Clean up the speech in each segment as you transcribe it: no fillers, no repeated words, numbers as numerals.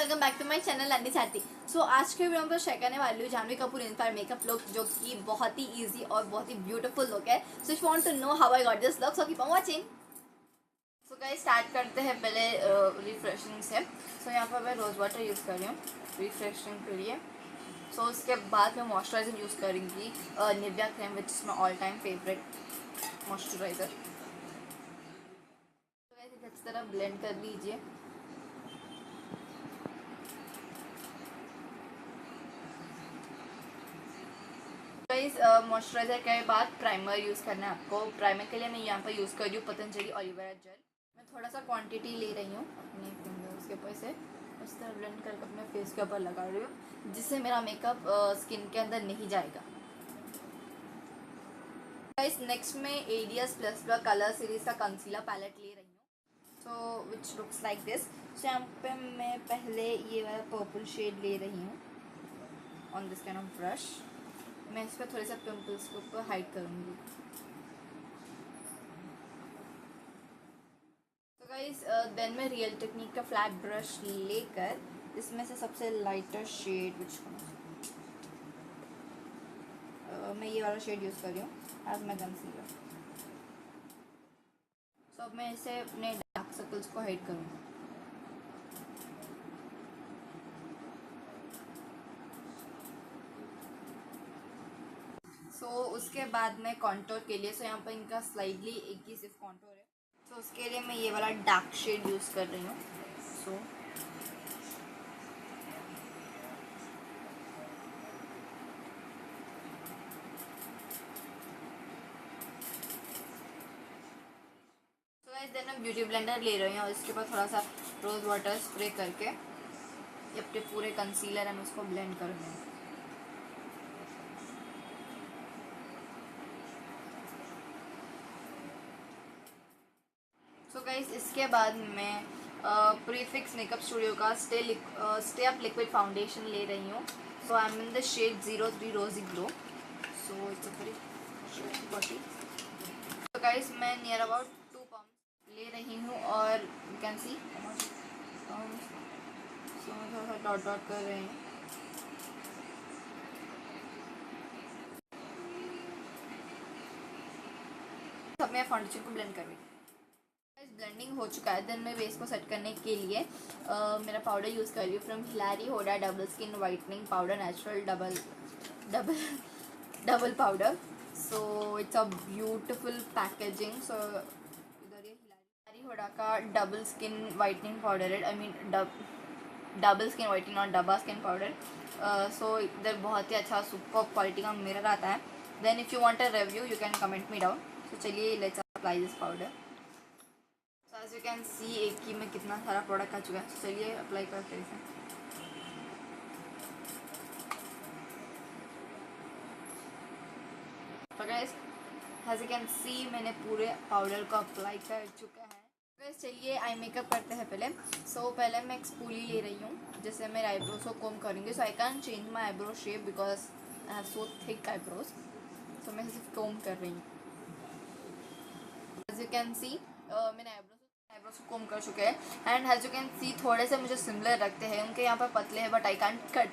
Welcome back to my channel Aarti. So आज के video में शेयर करने वाली हूँ Janhvi Kapoor inspire makeup look, जो कि बहुत ही इजी और बहुत ही ब्यूटीफुल लुक है। So if you want to know how I got this look, so keep on watching. So guys start करते हैं पहले रिफ्रेशिंग से। सो यहाँ पर मैं रोज वाटर यूज़ कर रही हूँ रिफ्रेशिंग के लिए। सो उसके बाद मैं मॉइस्चराइजर यूज़ करूँगी Nivea cream, which is my all time favourite moisturiser. तो गाइस अच्छी तरह ब्लेंड कर लीजिए। गाइस मॉइस्चराइजर के बाद प्राइमर यूज़ करना है आपको। प्राइमर के लिए मैं यहाँ पर यूज़ कर रही हूँ पतंजलि एलोवेरा जेल। मैं थोड़ा सा क्वांटिटी ले रही हूँ अपने फिंगर्स के ऊपर से, इस तरह ब्लेंड करके अपने फेस के ऊपर लगा रही हूँ, जिससे मेरा मेकअप स्किन के अंदर नहीं जाएगा। गाइस नेक्स्ट में एडियस प्लस कलर सीरीज का कंसीलर पैलेट ले रही हूँ, सो विच लुक्स लाइक दिस। सो यहाँ पे मैं पहले ये वाला पर्पल शेड ले रही हूँ on this kind of brush. मैं इस पर थोड़े से पिंपल्स के ऊपर हाइड करूँगी। तो गाइस देन मैं रियल टेक्निक का फ्लैट ब्रश लेकर इसमें से सबसे लाइटर शेड मैं ये वाला शेड यूज़ कर रही हूँ एज माई कंसीलर। सो अब मैं इसे अपने डार्क सर्कल्स को हाइड करूँगी। सो उसके बाद मैं कॉन्टोर के लिए, सो यहाँ पर इनका स्लाइडली एक ही सिर्फ कॉन्टोर है, तो उसके लिए मैं ये वाला डार्क शेड यूज़ कर रही हूँ। सो देन मैं ब्यूटी ब्लेंडर ले रही हूँ और इसके ऊपर थोड़ा सा रोज़ वाटर स्प्रे करके अपने पूरे कंसीलर है उसको ब्लेंड कर रही हूँ। सो गाइस इसके बाद मैं प्रीफिक्स मेकअप स्टूडियो का स्टे अप लिक्विड फाउंडेशन ले रही हूँ। So I am in the shade 03 rosy glow. So it's a very body. तो गाइस मैं नियर अबाउट 2 पम्प ले रही हूँ और यू कैन सी थोड़ा सा डॉट डॉट कर रहे हैं। सब मैं फाउंडेशन को ब्लेंड कर रही हूँ। ब्लेंडिंग हो चुका है। देन मैं बेस को सेट करने के लिए मेरा पाउडर यूज़ कर रही हूँ from Hilary Rhoda double skin whitening powder, natural double powder. So it's a beautiful packaging. So इधर ये हिलारी होडा का डबल स्किन वाइटनिंग पाउडर है, I mean double skin whitening और डब्बा स्किन पाउडर। सो इधर बहुत ही अच्छा सुपर क्वालिटी का मिरर आता है। Then if you want a review you can comment me down. तो चलिए let's apply this powder. So as you can see एक ही में कितना सारा प्रोडक्ट आ चुका है। चलिए अप्लाई करते हैं इसे। तो guys as you can see मैंने पूरे पाउडर को अप्लाई कर चुका है। गाइस चलिए आई मेकअप करते हैं पहले। सो पहले मैं एक स्पूली ले रही हूँ जिससे मेरे आईब्रोज को कोम करूँगी। So I can change my eyebrow shape because I have so thick eyebrows. So मैं सिर्फ कोम कर रही हूँ। एज यू कैन सी मैंने आईब्रोज को कोम कर चुके हैं and as you can see थोड़े से मुझे सिमिलर रखते हैं, उनके यहाँ पर पतले हैं but I can't cut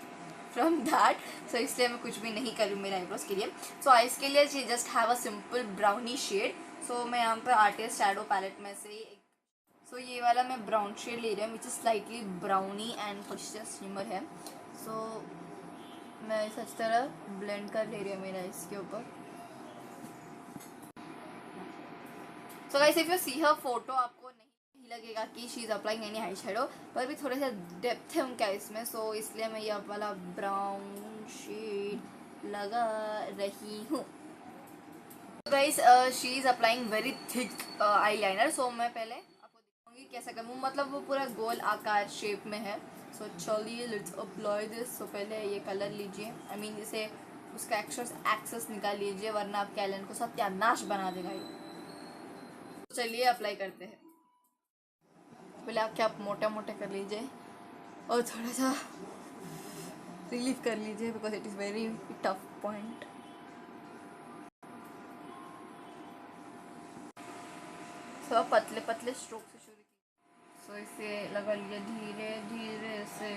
from that. So इसलिए मैं कुछ भी नहीं करूँ मेरे आईब्रोज के लिए। सो आइज के लिए she just have a simple brownie shade. So मैं यहाँ पर आर्टिस्ट शैडो पैलेट में से सो ये वाला मैं ब्राउन शेड ले रही हूँ which is slightly brownie and कुछ शिमर है। सो मैं इस अच्छी तरह ब्लेंड कर ले रही हूँ मेरा इसके ऊपर। So guys if you see हर फोटो आपको नहीं लगेगा कि she is applying any eye shadow, पर भी थोड़े से डेप्थ है उनका इसमें। सो इसलिए मैं ये वाला ब्राउन शेड लगा रही हूँ। Guys she is applying very thick eyeliner. So मैं पहले आपको दिखाऊंगी कैसे करूँ, मतलब वो पूरा गोल आकार शेप में है। सो चलिए लेट्स अप्लाई दिस। सो पहले ये कलर लीजिए, आई मीन इसे उसका एक्सेस निकाल लीजिए वरना आपके आईलाइनर को सत्यानाश बना देगा ये। चलिए अप्लाई करते हैं। पहले आप मोटे मोटे कर लीजिए और थोड़ा सा रिलीफ कर लीजिए because it is very tough point. So पतले पतले स्ट्रोक से शुरू कीजिए। तो इसे लगा लीजिए धीरे धीरे से।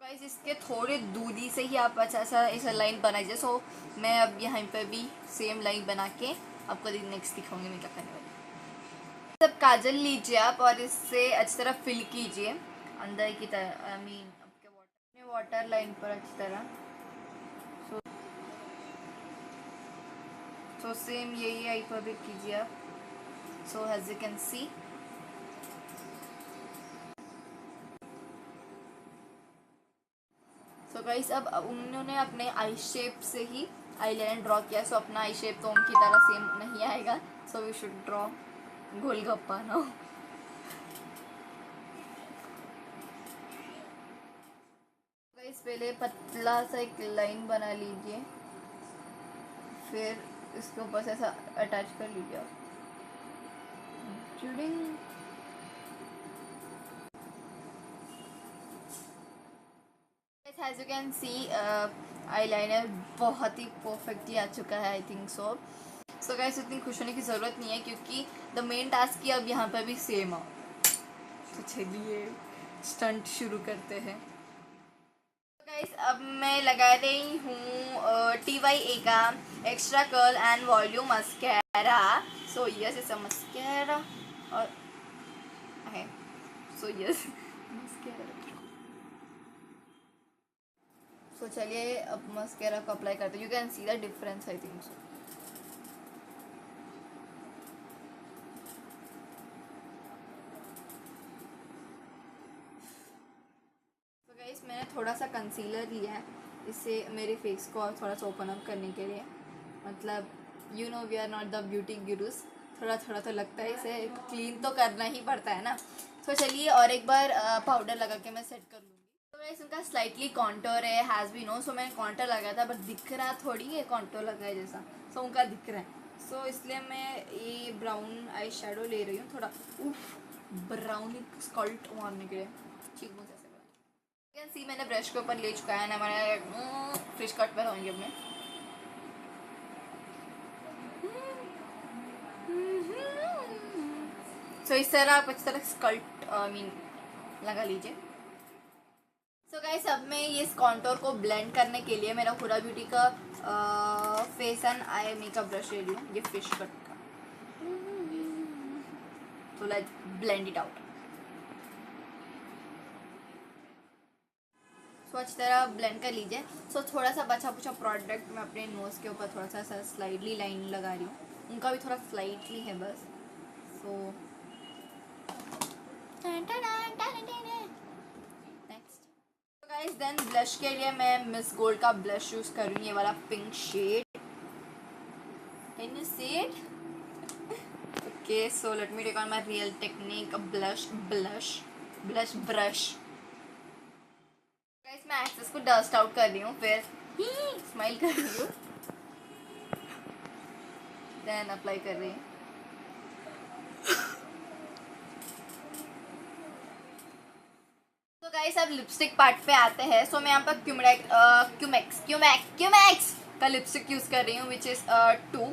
गाइस इसके थोड़ी दूरी से ही आप अच्छा सा ऐसा लाइन बनाइए। सो मैं अब यहाँ पे भी सेम लाइन बना के आपको नेक्स्ट दिखाऊंगी मैं क्या करने वाली। सब काजल लीजिए आप और इससे अच्छी तरह फिल कीजिए अंदर की तरह, आई मीन आपके वाटर लाइन पर अच्छी तरह। सो सेम यही आई पर भी कीजिए आप। So as you can see so guys अब उन्होंने अपने आई शेप से ही आई लाइन ड्रॉ किया। सो अपना आई शेप तो उनकी तरह सेम नहीं आएगा। So we should draw golgappa ना। गाइस पहले पतला सा एक लाइन बना लीजिए, फिर इसके ऊपर से ऐसा अटैच कर लीजिए आप। As you can see eyeliner बहुत ही परफेक्टली आ चुका है, I think so. So guys इतनी खुश होने की ज़रूरत नहीं है क्योंकि द मेन टास्क ही अब यहाँ पर भी सेम है। तो चलिए स्टंट शुरू करते हैं। गाइस अब मैं लगा रही हूँ TYA का extra curl and volume mascara. So yes it's a mascara और है सो यस मस्कैरा। तो चलिए अब मस्कैरा को अप्लाई करते हैं। You can see the difference, I think so. तो गाइस मैंने थोड़ा सा कंसीलर लिया है इससे मेरे फेस को और थोड़ा सा ओपन अप करने के लिए। मतलब you know we are not the beauty gurus, थोड़ा थोड़ा तो लगता है, इसे क्लीन तो करना ही पड़ता है ना। तो चलिए और एक बार पाउडर लगा के मैं सेट कर लूँगी। तो गाइस उनका स्लाइटली कॉन्टोर है, हैज़ बी नो। सो मैंने कॉन्टोर लगाया था बट दिख रहा थोड़ी है कॉन्टोर लगा है जैसा। सो उनका दिख रहा है। सो इसलिए मैं ये ब्राउन आई शेडो ले रही हूँ, थोड़ा उफ ब्राउन स्कल्ट मारने के लिए। ठीक मुझे ऐसे कैन सी मैंने ब्रश के ऊपर ले चुका है ना, मैंने फिश कट पर होंगे अपने। सो इस तरह आप अच्छी तरह स्कल्ट मीन लगा लीजिए। सो गाइस अब मैं ये इस कॉन्टोर को ब्लेंड करने के लिए मेरा हुडा ब्यूटी का face and eye makeup brush ले रही हूँ, ये फिश कट का। तो लेट्स ब्लेंड इट आउट। सो अच्छी तरह ब्लेंड कर लीजिए। सो थोड़ा सा बचा कुचा प्रोडक्ट मैं अपने नोज़ के ऊपर थोड़ा सा ऐसा स्लाइडली लाइन लगा रही हूँ। उनका भी थोड़ा स्लाइटली है बस। सो गाइस देन ब्लश के लिए मैं मिस गोल्ड का ब्लश यूज कर रही हूँ, ये वाला pink shade. Can you see it? Okay so let me take on my real technique blush brush. Guys मैं एक्सेस को डस्ट आउट कर रही हूँ, फिर स्माइल कर रही हूँ, देन अप्लाई कर रही हूँ। तो गाइस अब लिपस्टिक पार्ट पे आते हैं। सो मैं यहाँ पर क्यूमैक्स का लिपस्टिक यूज़ कर रही हूँ विच इज़ 2।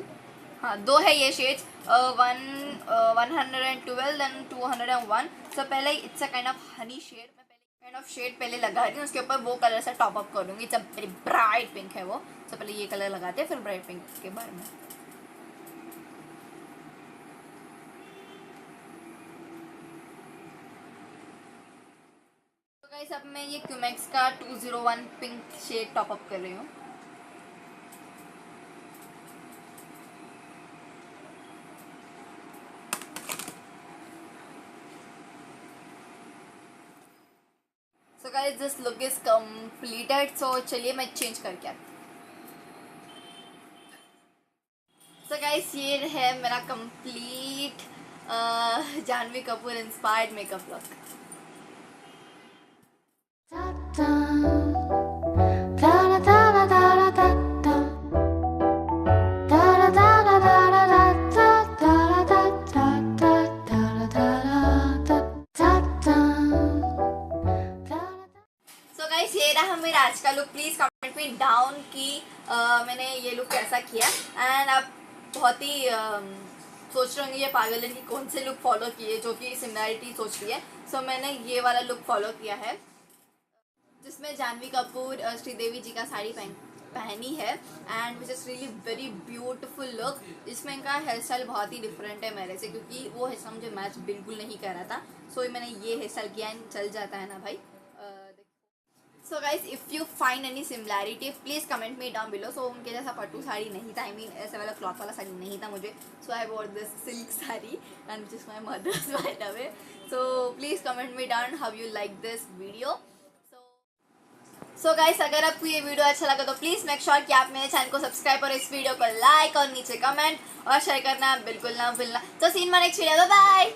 हाँ 2 है ये शेड्स, 112 देन 201। सो पहले it's a kind of honey shade पहले लगा रही हूँ, उसके ऊपर वो कलर से टॉप अप करूँगी। जब वेरी ब्राइट पिंक है वो, तो पहले ये कलर लगाते हैं फिर ब्राइट पिंक के बारे में। गाइस अब मैं ये क्यूमैक्स का 201 पिंक शेड टॉप अप कर रही हूँ। So guys this look is completed. So चलिए मैं चेंज करके आती हूँ। सो गाइस ये है मेरा complete Janhvi Kapoor inspired makeup look. Comment me down कि मैंने ये लुक कैसा किया। एंड आप बहुत ही सोच रहे होंगे ये पागल लड़की कौन से लुक फॉलो किए जो कि सिमिलरिटी सोच रही है। सो मैंने ये वाला लुक फॉलो किया है जिसमें जानवी कपूर श्रीदेवी जी का साड़ी पहनी है and which is really very beautiful look. इसमें इनका हेयर स्टाइल बहुत ही डिफरेंट है मेरे से, क्योंकि वो हेयर स्टाइल मुझे मैच बिल्कुल नहीं कर रहा था। सो मैंने ये हेयर स्टाइल किया एंड चल जाता है ना भाई। So guys if you find any similarity please comment me down below. So उनके जैसा पट्टू साड़ी नहीं था, आई मीन ऐसे वाला क्लॉथ वाला साड़ी नहीं था मुझे। So I wore this silk sari and which is my mother's by the way. So please comment me down how you like this video. So guys अगर आपको ये वीडियो अच्छा लगा तो प्लीज़ मेक श्योर कि आप मेरे चैनल को सब्सक्राइब और इस वीडियो को लाइक और नीचे कमेंट और शेयर करना बिल्कुल ना भूलना। तो see in my next video, bye bye.